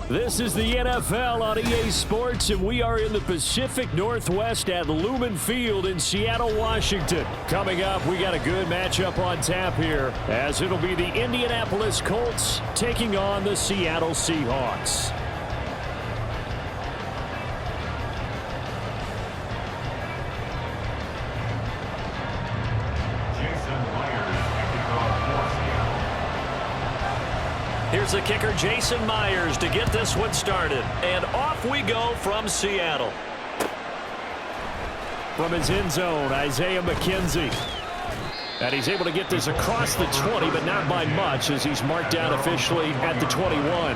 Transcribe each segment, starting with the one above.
This is the NFL on EA Sports, and we are in the Pacific Northwest at Lumen Field in Seattle, Washington. Coming up, we got a good matchup on tap here, as it'll be the Indianapolis Colts taking on the Seattle Seahawks. Here's the kicker, Jason Myers, to get this one started. And off we go from Seattle. From his end zone, Isaiah McKenzie. And he's able to get this across the 20, but not by much, as he's marked down officially at the 21.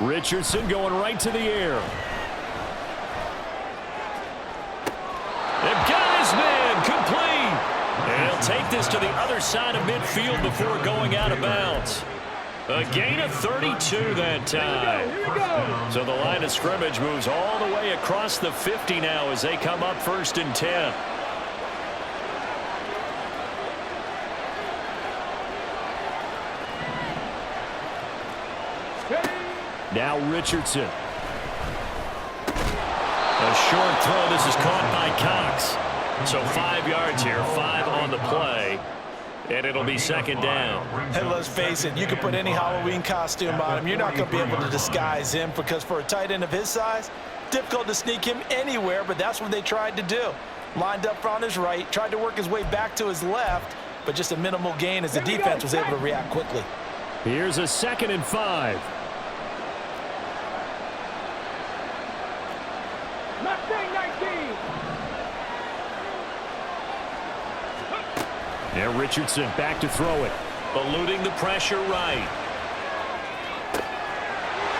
Richardson going right to the air. They've got his man complete. And he'll take this to the other side of midfield before going out of bounds. A gain of 32 that time. So the line of scrimmage moves all the way across the 50 now as they come up 1st and 10. Now Richardson. A short throw. This is caught by Cox. So 5 yards here, 5 on the play. And it'll be 2nd down. And let's face it, you can put any Halloween costume on him. You're not going to be able to disguise him, because for a tight end of his size, difficult to sneak him anywhere, but that's what they tried to do. Lined up on his right, tried to work his way back to his left, but just a minimal gain as the defense was able to react quickly. Here's a 2nd and 5. Now Richardson back to throw it. Eluding the pressure right.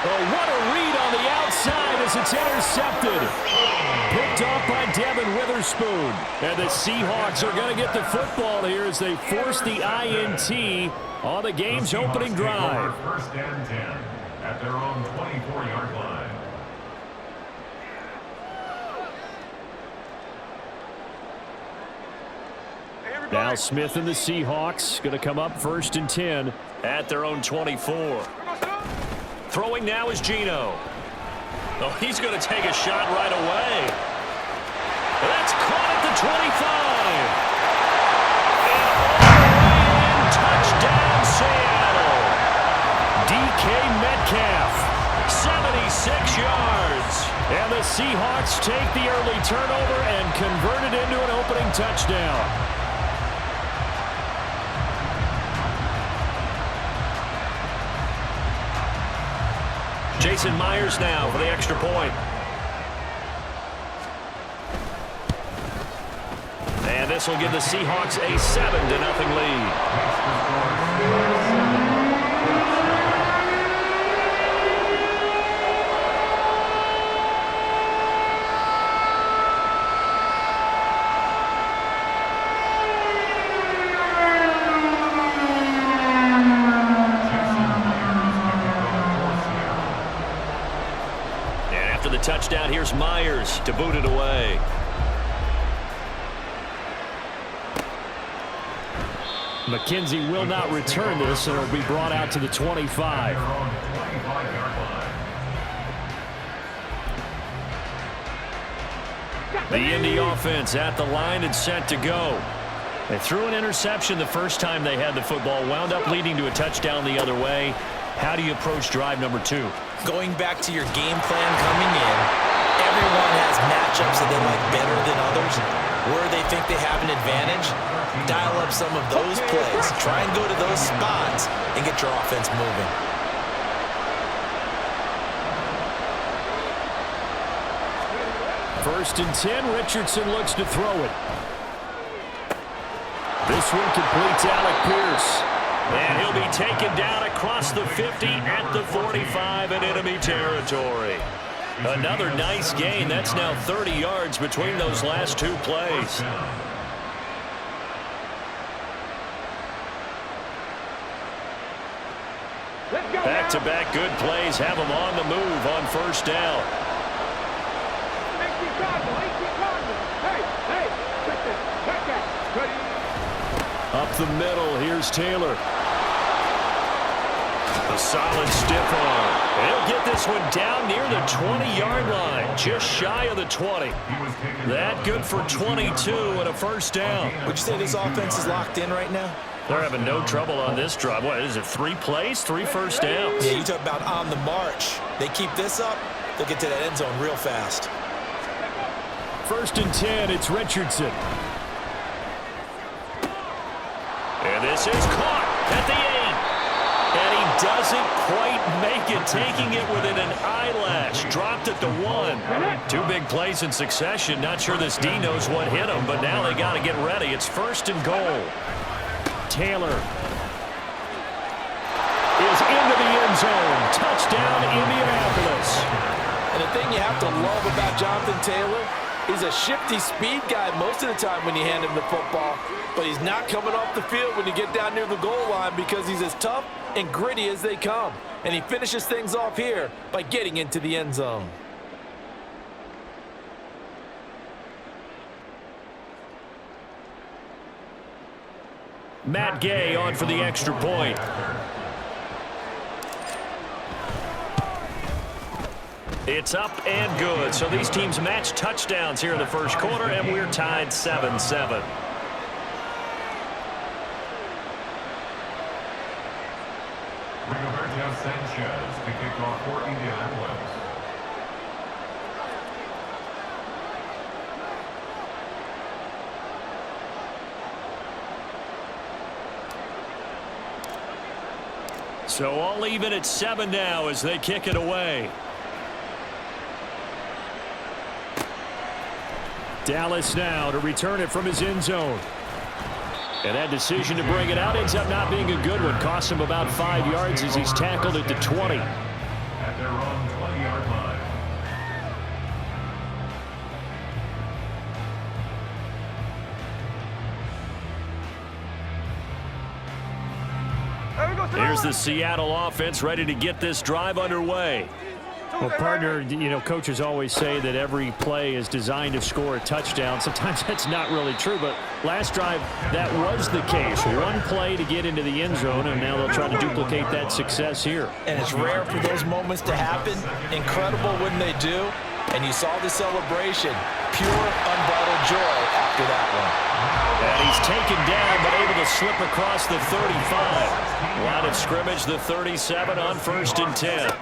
Oh, what a read on the outside as it's intercepted. Picked off by Devin Witherspoon. And the Seahawks are going to get the football here as they force the INT on the game's opening drive. 1st and 10 at their own 24-yard line. Now Smith and the Seahawks going to come up 1st and 10 at their own 24. Throwing now is Geno. Oh, he's going to take a shot right away. That's caught at the 25. And all the way in, touchdown Seattle. DK Metcalf, 76 yards. And the Seahawks take the early turnover and convert it into an opening touchdown. Jason Myers now for the extra point. And this will give the Seahawks a 7-0 lead. Touchdown. Here's Myers to boot it away. McKenzie will not return this, and it'll be brought out to the 25. The Indy offense at the line and set to go. They threw an interception the first time they had the football, wound up leading to a touchdown the other way. How do you approach drive number 2? Going back to your game plan coming in, everyone has matchups that they like better than others. Where they think they have an advantage, dial up some of those plays. Try and go to those spots and get your offense moving. First and 10, Richardson looks to throw it. This one complete to Alec Pierce. And he'll be taken down across the 50 at the 45 in enemy territory. Another nice gain. That's now 30 yards between those last two plays. Back-to-back good plays have them on the move on first down. Up the middle, here's Taylor. A solid stiff arm. He'll get this one down near the 20-yard line, just shy of the 20. That good for 22 and a first down. Would you say this offense is locked in right now? They're having no trouble on this drive. What is it, 3 plays, 3 first downs? Yeah, you talk about on the march. They keep this up, they'll get to that end zone real fast. 1st and 10, it's Richardson. And this is caught at the 8. And he doesn't quite make it, taking it within an eyelash. Dropped at the 1. 2 big plays in succession. Not sure this D knows what hit him, but now they got to get ready. It's 1st and goal. Taylor is into the end zone. Touchdown, Indianapolis. And the thing you have to love about Jonathan Taylor, he's a shifty speed guy most of the time when you hand him the football, but he's not coming off the field when you get down near the goal line because he's as tough and gritty as they come. And he finishes things off here by getting into the end zone. Matt Gay on for the extra point. It's up and good. So these teams match touchdowns here in the first quarter, and we're tied 7-7. Rigoberto Sanchez to kick off for Indianapolis. So all even at 7 now as they kick it away. Dallas now to return it from his end zone. And that decision to bring it out ends up not being a good one. Costs him about 5 yards as he's tackled at the 20. At their own 20-yard line. Here's the Seattle offense ready to get this drive underway. Well, partner, you know, coaches always say that every play is designed to score a touchdown. Sometimes that's not really true, but last drive, that was the case. One play to get into the end zone, and now they'll try to duplicate that success here. And it's rare for those moments to happen. Incredible when they do. And you saw the celebration. Pure, unbridled joy after that one. And he's taken down, but able to slip across the 35. Line of scrimmage, the 37 on 1st and 10.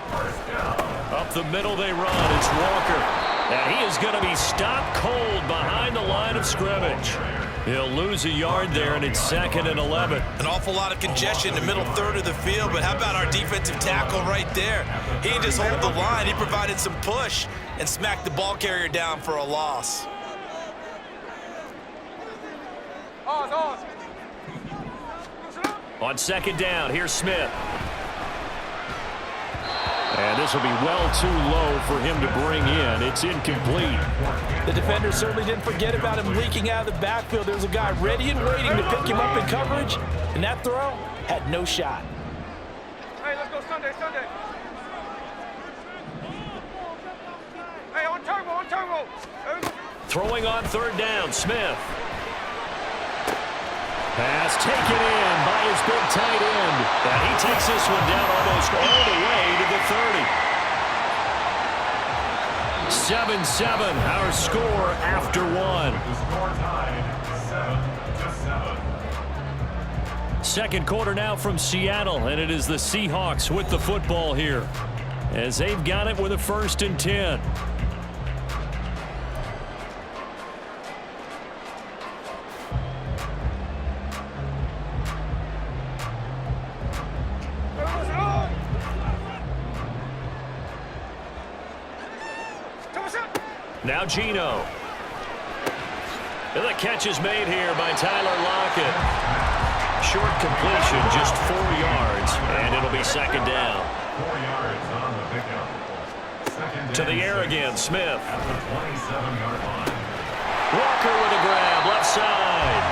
Up the middle they run. It's Walker. And he is going to be stopped cold behind the line of scrimmage. He'll lose a yard there, and it's 2nd and 11. An awful lot of congestion in the middle third of the field, but how about our defensive tackle right there? He didn't just hold the line. He provided some push and smacked the ball carrier down for a loss. On 2nd down, here's Smith. And this will be well too low for him to bring in. It's incomplete. The defender certainly didn't forget about him leaking out of the backfield. There was a guy ready and waiting to pick him up in coverage, and that throw had no shot. Hey, let's go Sunday. Hey, on turbo. Throwing on 3rd down, Smith. Pass taken in by his big tight end. And he takes this one down almost all the way to the 30. 7-7, our score after 1. The score tied 7-7. Second quarter now from Seattle, and it is the Seahawks with the football here as they've got it with a 1st and 10. Now Geno. And the catch is made here by Tyler Lockett. Short completion, just 4 yards, and it'll be second down. 4 yards on the pickup. Second To the down, air again, Smith. at the 27-yard line. Walker with a grab, left side.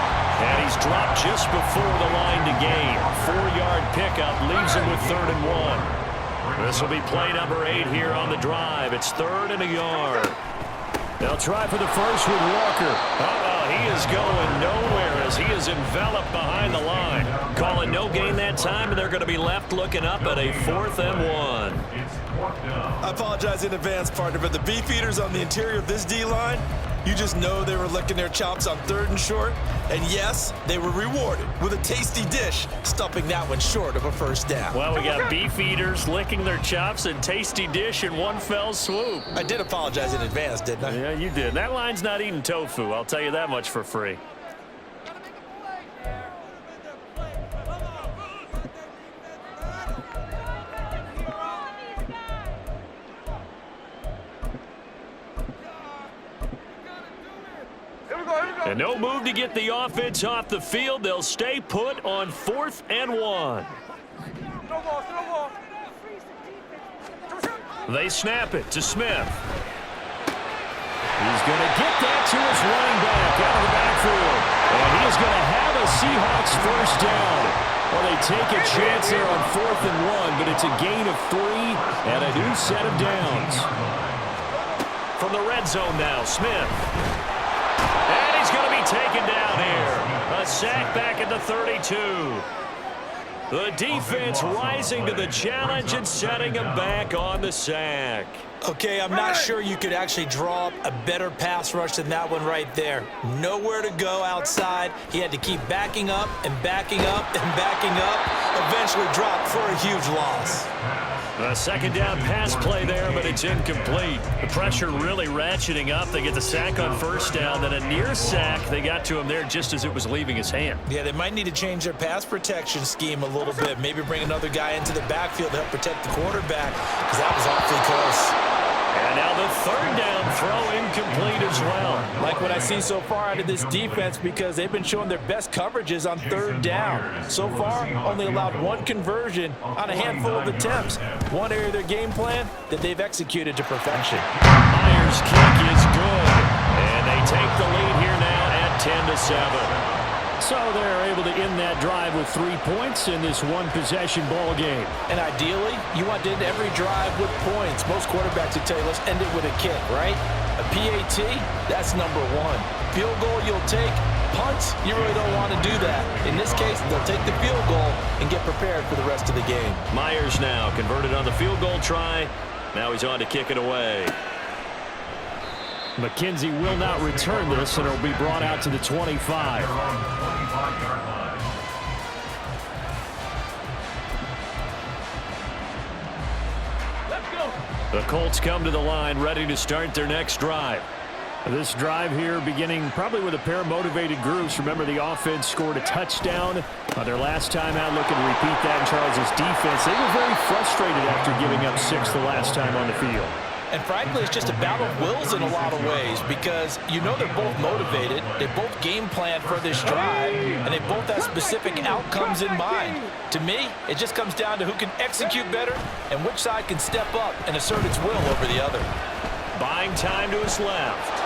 And he's dropped just before the line to gain. 4-yard pickup leaves him with 3rd and 1. This will be play number 8 here on the drive. It's 3rd and a yard. They'll try for the first with Walker. He is going nowhere as he is enveloped behind the line. Call it no gain that time, and they're going to be left looking up at a 4th and 1. It's 4th down. I apologize in advance, partner, but the beef eaters on the interior of this D-line, you just know they were licking their chops on 3rd and short. And yes, they were rewarded with a tasty dish, stuffing that one short of a first down. Well, we got beef eaters licking their chops and tasty dish in one fell swoop. I did apologize in advance, didn't I? Yeah, you did. That line's not eating tofu. I'll tell you that much for free. And no move to get the offense off the field. They'll stay put on 4th and 1. No ball. They snap it to Smith. He's going to get that to his running back out of the backfield. And he is going to have a Seahawks first down. Well, they take a chance there on 4th and 1, but it's a gain of 3 and a new set of downs. From the red zone now, Smith. And he's going to be taken down here. A sack back at the 32. The defense rising to the challenge and setting him back on the sack. Okay, I'm not sure you could actually draw up a better pass rush than that one right there. Nowhere to go outside. He had to keep backing up and backing up and backing up. Eventually dropped for a huge loss. A second down pass play there, but it's incomplete. The pressure really ratcheting up. They get the sack on first down, then a near sack. They got to him there just as it was leaving his hand. Yeah, they might need to change their pass protection scheme a little bit. Maybe bring another guy into the backfield to help protect the quarterback, because that was awfully close. And now the 3rd down throw incomplete as well. Like what I see so far out of this defense, because they've been showing their best coverages on 3rd down. So far, only allowed 1 conversion on a handful of attempts. One area of their game plan that they've executed to perfection. Myers' kick is good. And they take the lead here now at 10-7. So they're able to end that drive with 3 points in this one-possession ball game. And ideally, you want to end every drive with points. Most quarterbacks would tell you, let's end it with a kick, right? A PAT, that's number 1. Field goal you'll take. Punts, you really don't want to do that. In this case, they'll take the field goal and get prepared for the rest of the game. Myers now converted on the field goal try. Now he's on to kick it away. McKenzie will not return this, and it'll be brought out to the 25. 25-yard line. The Colts come to the line ready to start their next drive. This drive here beginning probably with a pair of motivated groups. Remember, the offense scored a touchdown their last time out. Looking to repeat that in Charles' defense. They were very frustrated after giving up 6 the last time on the field. And frankly, it's just a battle of wills in a lot of ways, because you know they're both motivated, they both game plan for this drive, and they both have specific outcomes in mind. To me, it just comes down to who can execute better and which side can step up and assert its will over the other. Buying time to his left.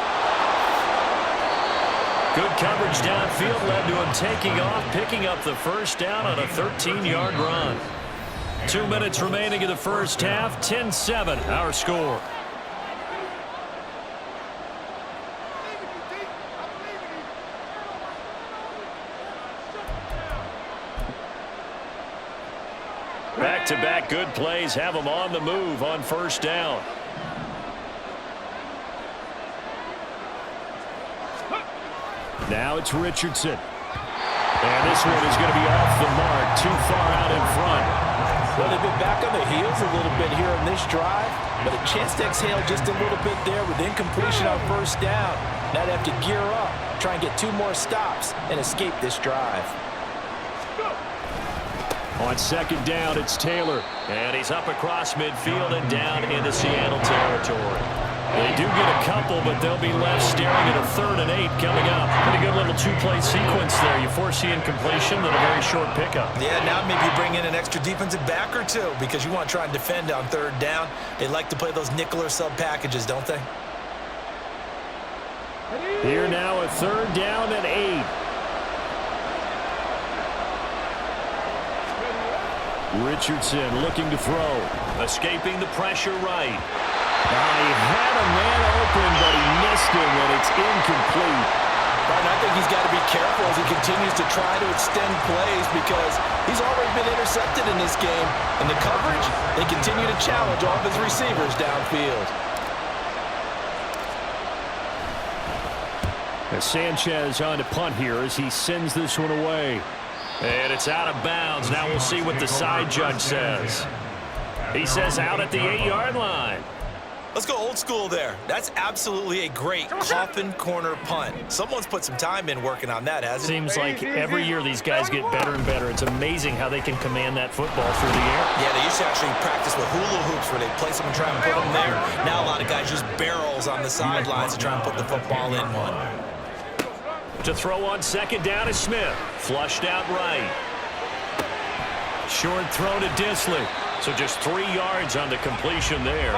Good coverage downfield led to him taking off, picking up the first down on a 13-yard run. 2 minutes remaining in the first half, 10-7 our score. Back-to-back good plays have them on the move on first down. Now it's Richardson. And this one is going to be off the mark, too far out in front. Well, they've been back on the heels a little bit here on this drive, but a chance to exhale just a little bit there with incompletion on first down. Now they have to gear up, try and get 2 more stops, and escape this drive. On second down, it's Taylor. And he's up across midfield and down into Seattle territory. They do get a couple, but they'll be left staring at a 3rd and 8 coming up. Pretty good little two-play sequence there. You foresee incompletion, then a very short pickup. Yeah, now maybe you bring in an extra defensive back or two because you want to try and defend on 3rd down. They like to play those nickel or sub packages, don't they? Here now a 3rd down and 8. Richardson looking to throw. Escaping the pressure right. He had a man open, but he missed him, and it's incomplete. And I think he's got to be careful as he continues to try to extend plays because he's already been intercepted in this game. And the coverage, they continue to challenge all of his receivers downfield. Sanchez on to punt here as he sends this one away. And it's out of bounds. Now we'll see what the side judge says. He says out at the 8-yard line. Let's go old school there. That's absolutely a great coffin corner punt. Someone's put some time in working on that, hasn't it? Seems like every year these guys get better and better. It's amazing how they can command that football through the air. Yeah, they used to actually practice with hula hoops where they place them and try and put them there. Now a lot of guys use barrels on the sidelines to try and put the football in one. To throw on second down is Smith. Flushed out right. Short throw to Disley. So just 3 yards on the completion there.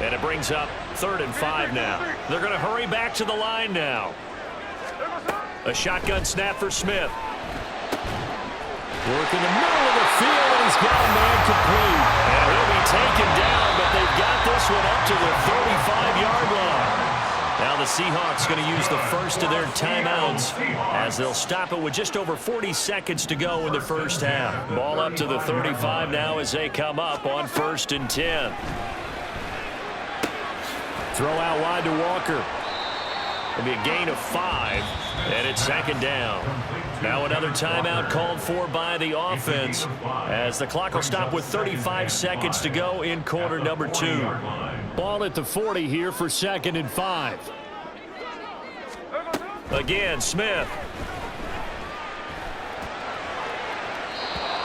And it brings up 3rd and 5 now. They're going to hurry back to the line now. A shotgun snap for Smith. Work in the middle of the field, and he's got a man complete. And he'll be taken down, but they've got this one up to the 35-yard line. Now the Seahawks going to use the first of their timeouts as they'll stop it with just over 40 seconds to go in the first half. Ball up to the 35 now as they come up on 1st and 10. Throw out wide to Walker. It'll be a gain of 5, and it's 2nd down. Now another timeout called for by the offense as the clock will stop with 35 seconds to go in quarter number 2. Ball at the 40 here for 2nd and 5. Again, Smith.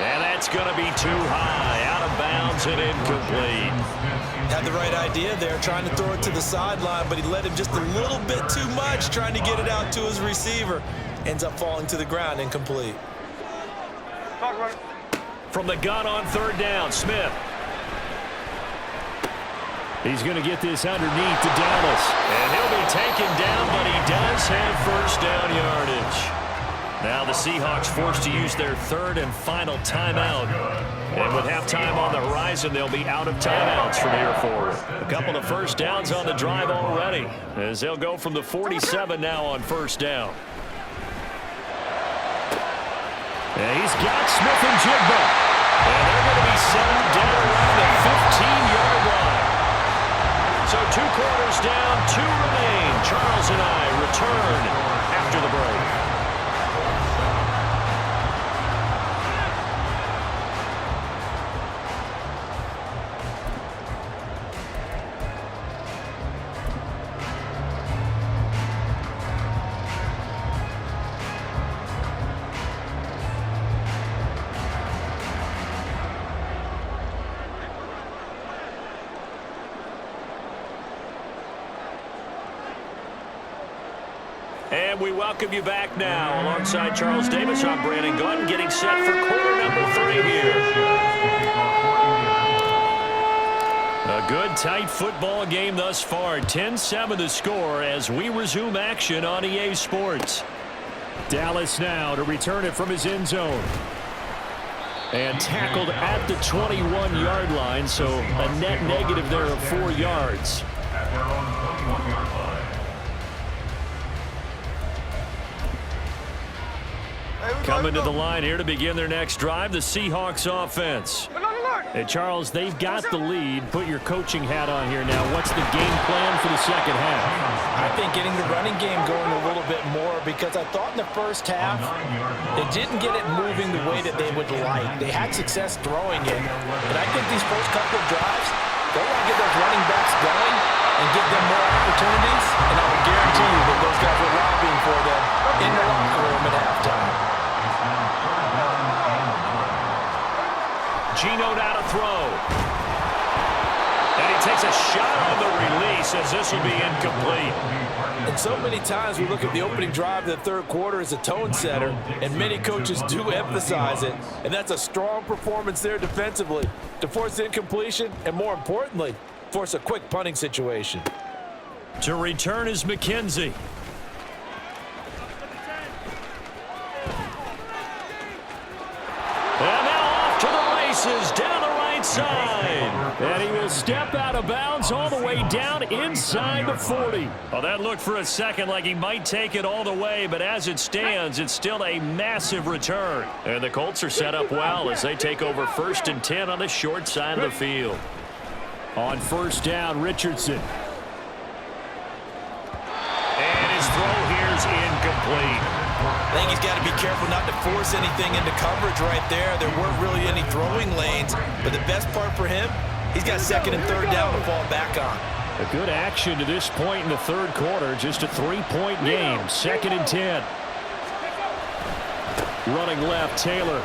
And that's going to be too high. Out of bounds and incomplete. Had the right idea there, trying to throw it to the sideline, but he let him just a little bit too much, trying to get it out to his receiver. Ends up falling to the ground, incomplete. From the gun on 3rd down, Smith. He's going to get this underneath to Dallas. And he'll be taken down, but he does have 1st down yardage. Now the Seahawks forced to use their 3rd and final timeout. And with halftime on the horizon, they'll be out of timeouts from here forward. A couple of 1st downs on the drive already as they'll go from the 47 now on 1st down. And he's got Smith and Jigba. And they're going to be settled down around the 15-yard line. So 2 quarters down, 2 remain. Charles and I return after the break. And we welcome you back now. Alongside Charles Davis, I'm Brandon Gunn, getting set for quarter number 3 here. A good, tight football game thus far. 10-7 the score as we resume action on EA Sports. Dallas now to return it from his end zone. And tackled at the 21-yard line, so a net negative there of 4 yards. At their own 21-yard line. Coming to the line here to begin their next drive, the Seahawks offense. And Charles, they've got the lead. Put your coaching hat on here now. What's the game plan for the second half? I think getting the running game going a little bit more because I thought in the first half they didn't get it moving the way that they would like. They had success throwing it, but I think these first couple of drives, they want to get those running backs going and give them more opportunities, and I would guarantee you that those guys were lobbying for them in the locker room at halftime. Geno now to throw. And he takes a shot on the release as this will be incomplete. And so many times we look at the opening drive of the third quarter as a tone setter, and many coaches do emphasize it. And that's a strong performance there defensively to force incompletion and, more importantly, force a quick punting situation. To return is McKenzie. And now off to the races down the right side. And he will step out of bounds all the way down inside the 40. Well, that looked for a second like he might take it all the way, but as it stands, it's still a massive return. And the Colts are set up well as they take over 1st and 10 on the short side of the field. On 1st down, Richardson. And his throw here is incomplete. I think he's got to be careful not to force anything into coverage right there. There weren't really any throwing lanes, but the best part for him, he's got 2nd and 3rd down to fall back on. A good action to this point in the third quarter. Just a 3-point game. 2nd and 10. Running left, Taylor.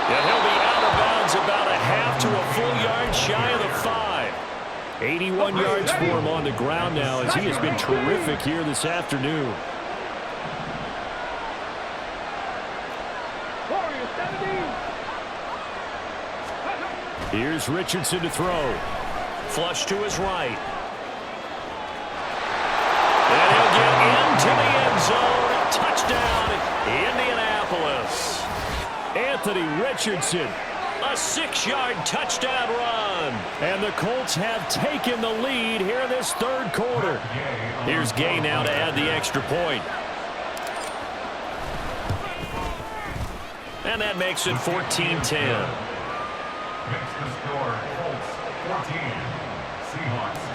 And he'll be out of bounds about a half to a full yard shy of the 5. 81 yards for him on the ground now as he has been terrific here this afternoon. Here's Richardson to throw. Flush to his right. And he'll get into the end zone. Touchdown, Indianapolis. Anthony Richardson. A 6-yard touchdown run. And the Colts have taken the lead here in this third quarter. Here's Gay now to add the extra point. And that makes it 14-10. Makes the score Colts 14, Seahawks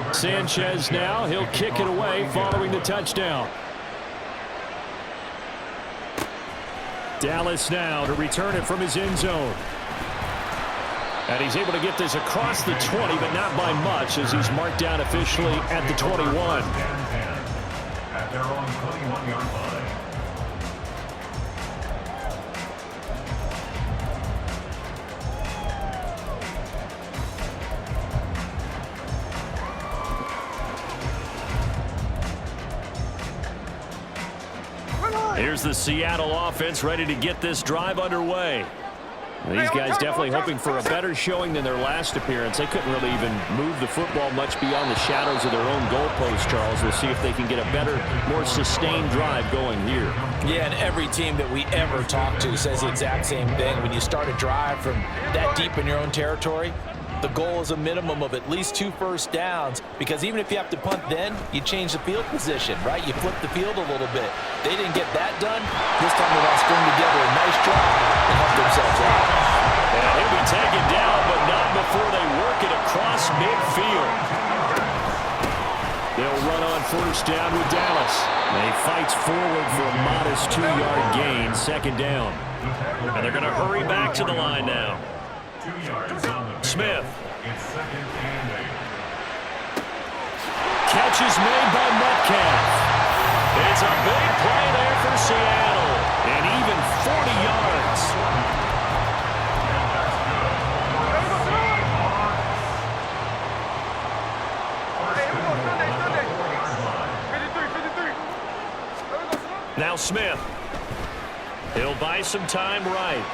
10. Sanchez now, he'll kick it away following the touchdown. Dallas now to return it from his end zone. And he's able to get this across the 20, but not by much as he's marked down officially at the 21. At their own 21-yard line. Here's the Seattle offense ready to get this drive underway. These guys definitely hoping for a better showing than their last appearance. They couldn't really even move the football much beyond the shadows of their own goalpost, Charles. We'll see if they can get a better, more sustained drive going here. Yeah, and every team that we ever talk to says the exact same thing. When you start a drive from that deep in your own territory, the goal is a minimum of at least 2 first downs, because even if you have to punt then, you change the field position, right? You flip the field a little bit. They didn't get that done. This time they want to string together a nice drive and help themselves out. And he'll be taken down, but not before they work it across midfield. They'll run on 1st down with Dallas. And he fights forward for a modest 2-yard gain, 2nd down. And they're going to hurry back to the line now. 2 yards on the Smith. It's 2nd and 8. Catch is made by Metcalf. It's a big play there for Seattle. And even 40 yards. Now Smith. He'll buy some time right.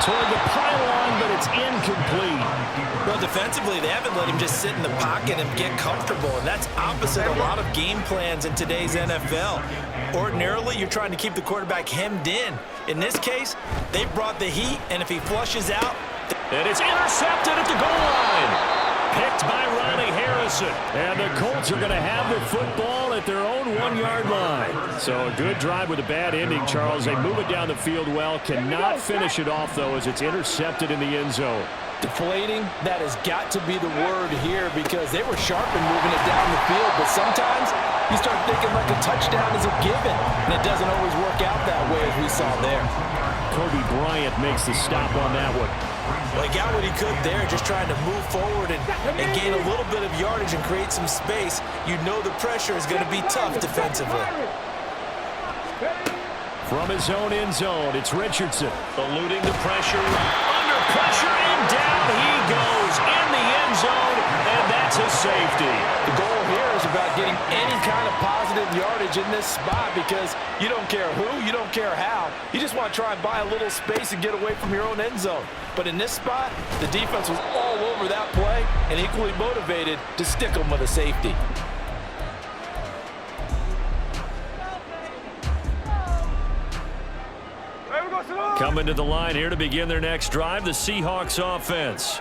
Toward the pylon, but it's incomplete. Well, defensively, they haven't let him just sit in the pocket and get comfortable, and that's opposite a lot of game plans in today's NFL. Ordinarily, you're trying to keep the quarterback hemmed in. In this case, they brought the heat, and if he flushes out... And it's intercepted at the goal line. Picked by Ronnie Harrison. And the Colts are going to have the football at their own 1-yard line. So a good drive with a bad ending, Charles. They move it down the field well. Cannot finish it off, though, as it's intercepted in the end zone. Deflating, that has got to be the word here, because they were sharp in moving it down the field, but sometimes you start thinking like a touchdown is a given, and it doesn't always work out that way as we saw there. Kobe Bryant makes the stop on that one. Well, he got what he could there, just trying to move forward and gain a little bit of yardage and create some space. You know the pressure is going to be tough defensively. From his own end zone, it's Richardson. Eluding the pressure. Under pressure, and down he goes in the end zone, and that's a safety. The goal here is about getting any kind of positive yardage in this spot because you don't care who, you don't care how. You just want to try and buy a little space and get away from your own end zone. But in this spot, the defense was all over that play and equally motivated to stick them with a safety. Coming to the line here to begin their next drive, the Seahawks offense.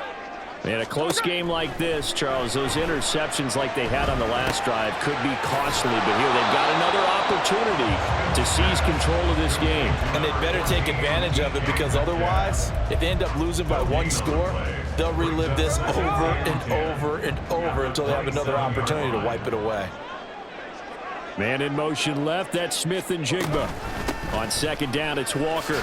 In a close game like this, Charles, those interceptions like they had on the last drive could be costly, but here they've got another opportunity to seize control of this game. And they'd better take advantage of it because otherwise, if they end up losing by one score, they'll relive this over and over and over until they have another opportunity to wipe it away. Man in motion left, that's Smith and Jigba. On second down, it's Walker.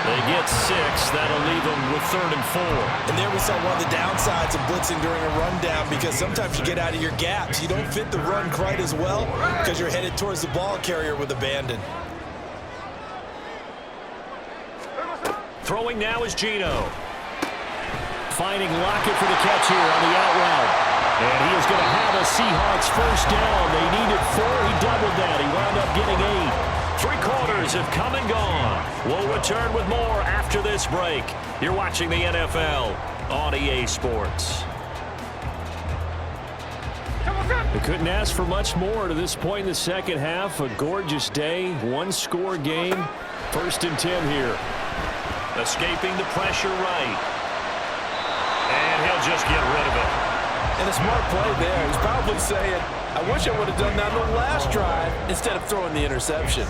They get 6. That'll leave them with 3rd and 4. And there we saw one of the downsides of blitzing during a rundown because sometimes you get out of your gaps. You don't fit the run quite as well because you're headed towards the ball carrier with abandon. Throwing now is Geno. Finding Lockett for the catch here on the out route. And he is going to have a Seahawks first down. They needed 4. He doubled that. He wound up getting 8. 3 quarters have come and gone. We'll return with more after this break. You're watching the NFL on EA Sports. They couldn't ask for much more to this point in the second half. A gorgeous day, 1-score game. 1st and 10 here. Escaping the pressure right. And he'll just get rid of it. And a smart play there. He's probably saying, I wish I would have done that on the last drive instead of throwing the interception.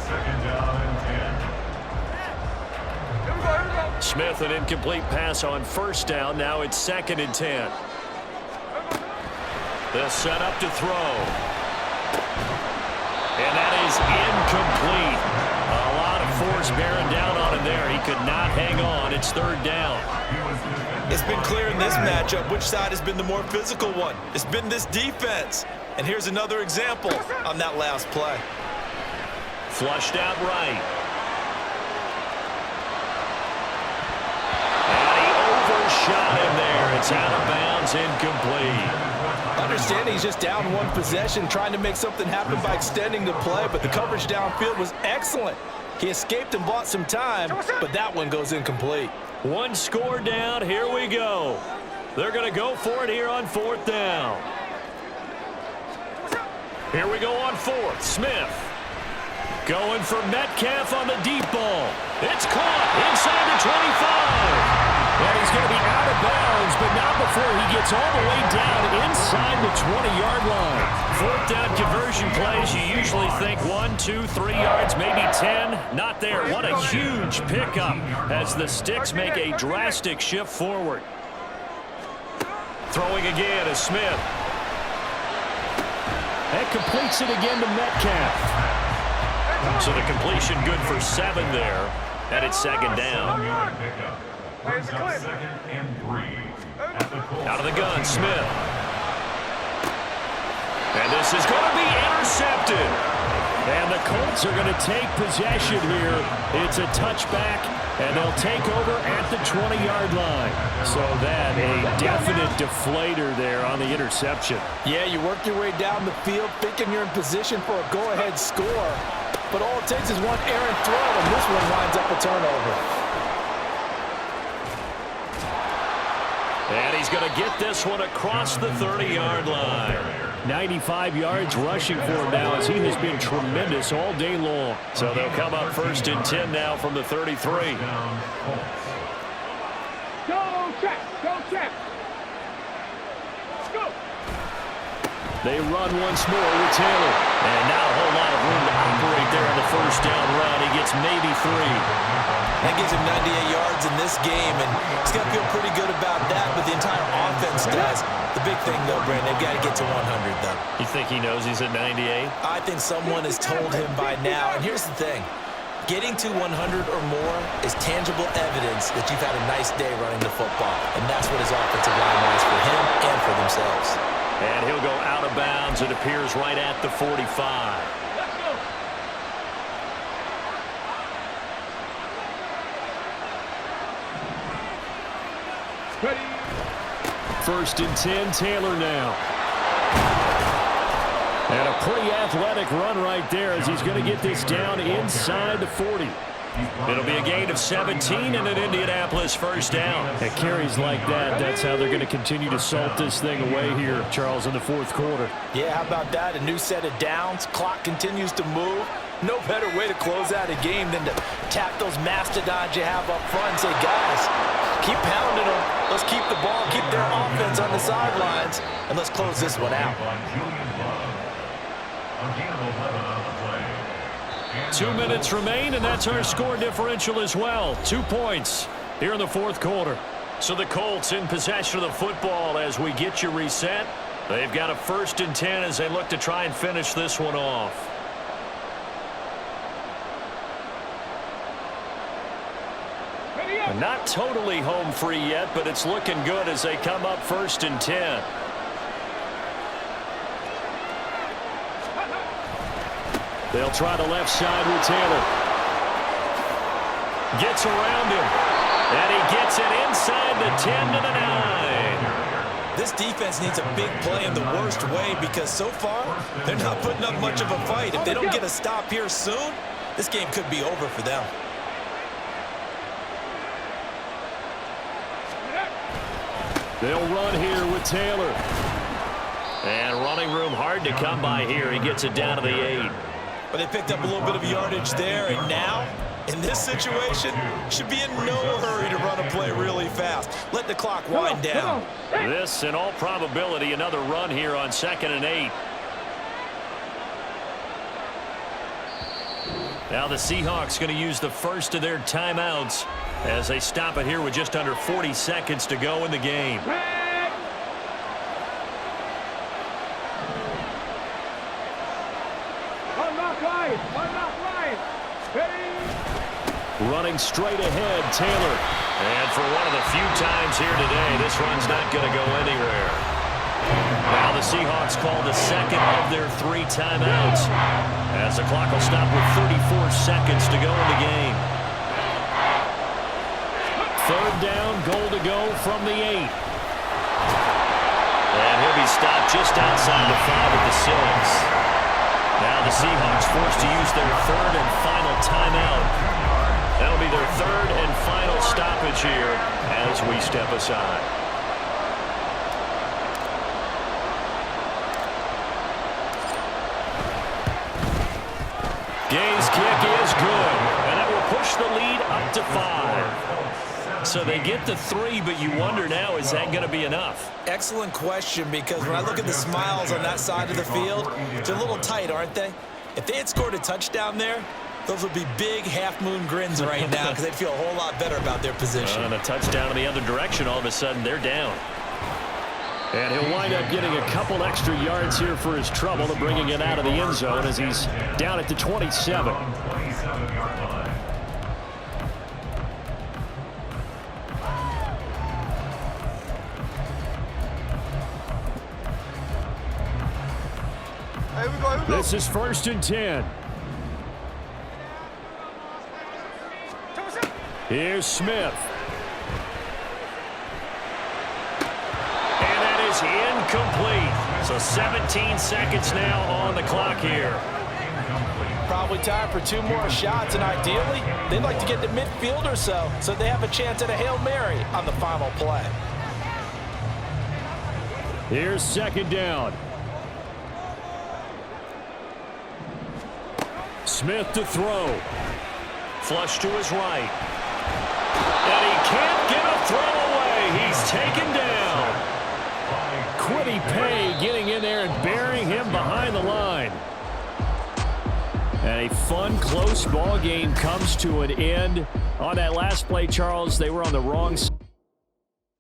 Smith, an incomplete pass on 1st down. Now it's 2nd and 10. They'll set up to throw. And that is incomplete. A lot of force bearing down on him there. He could not hang on. It's 3rd down. It's been clear in this matchup which side has been the more physical one. It's been this defense. And here's another example on that last play. Flushed out right. And he overshot him there. It's out of bounds, incomplete. Understanding he's just down 1 possession, trying to make something happen by extending the play, but the coverage downfield was excellent. He escaped and bought some time, but that one goes incomplete. 1 score down. Here we go. They're going to go for it here on 4th down. Here we go on 4th. Smith going for Metcalf on the deep ball. It's caught inside the 25. And he's going to be out of bounds, but not before he gets all the way down inside the 20-yard line. 4th down conversion plays, you usually think 1, 2, 3 yards, maybe 10. Not there. What a huge pickup as the Sticks make a drastic shift forward. Throwing again is Smith. That completes it again to Metcalf. So the completion good for 7 there. And it's 2nd down. Out of the gun, Smith. And this is going to be intercepted. And the Colts are going to take possession here. It's a touchback, and they'll take over at the 20-yard line. So that a definite deflator there on the interception. Yeah, you work your way down the field thinking you're in position for a go-ahead score. But all it takes is one errant throw, and this one winds up a turnover. And he's going to get this one across the 30-yard line. 95 yards rushing for him now as he has been tremendous all day long. So they'll come up 1st and 10 now from the 33. Go check. Go check. Go. They run once more with Taylor. And not a whole lot of room to operate there on the 1st down run. He gets maybe 3. That gives him 98 yards in this game, and he's going to feel pretty good about that, but the entire offense does. The big thing, though, Brandon, they've got to get to 100, though. You think he knows he's at 98? I think someone has told him by now, and here's the thing. Getting to 100 or more is tangible evidence that you've had a nice day running the football, and that's what his offensive line wants for him and for themselves. And he'll go out of bounds. It appears right at the 45. Ready. 1st and 10, Taylor now. And a pretty athletic run right there as he's going to get this down inside the 40. It'll be a gain of 17 and an Indianapolis 1st down. At carries like that, that's how they're going to continue to salt this thing away here, Charles, in the 4th quarter. Yeah, how about that? A new set of downs. Clock continues to move. No better way to close out a game than to tap those mastodons you have up front and say, guys, keep pounding them. Let's keep the ball, keep their offense on the sidelines, and let's close this one out. 2 minutes remain, and that's our score differential as well. 2 points here in the 4th quarter. So the Colts in possession of the football as we get you reset. They've got a 1st and 10 as they look to try and finish this one off. And not totally home free yet, but it's looking good as they come up 1st and 10. They'll try the left side with Taylor. Gets around him. And he gets it inside the 10 to the 9. This defense needs a big play in the worst way because so far, they're not putting up much of a fight. If they don't get a stop here soon, this game could be over for them. They'll run here with Taylor. And running room hard to come by here. He gets it down to the 8. But they picked up a little bit of yardage there, and now, in this situation, should be in no hurry to run a play really fast. Let the clock wind down. This, in all probability, another run here on 2nd and 8. Now the Seahawks going to use the first of their timeouts as they stop it here with just under 40 seconds to go in the game. Running straight ahead, Taylor. And for one of the few times here today, this run's not going to go anywhere. Now the Seahawks call the 2nd of their 3 timeouts as the clock will stop with 34 seconds to go in the game. 3rd down, goal to go from the 8. And he'll be stopped just outside the 5 at the 6. Now the Seahawks forced to use their 3rd and final timeout. That'll be their 3rd and final stoppage here as we step aside. Gay's kick is good, and that will push the lead up to 5. So they get the 3, but you wonder now, is that going to be enough? Excellent question, because when I look at the smiles on that side of the field, they're a little tight, aren't they? If they had scored a touchdown there, those would be big half-moon grins right now because they'd feel a whole lot better about their position. And a touchdown in the other direction, all of a sudden they're down. And he'll wind up getting a couple extra yards here for his trouble to bringing it out of the end zone as he's down at the 27. This is 1st and 10. Here's Smith. And that is incomplete. So 17 seconds now on the clock here. Probably time for 2 more shots, and ideally, they'd like to get to midfield or so they have a chance at a Hail Mary on the final play. Here's 2nd down. Smith to throw. Flush to his right. And he can't get a throw away. He's taken down. Quiddy Pay getting in there and burying him behind the line. And a fun, close ball game comes to an end. On that last play, Charles, they were on the wrong side.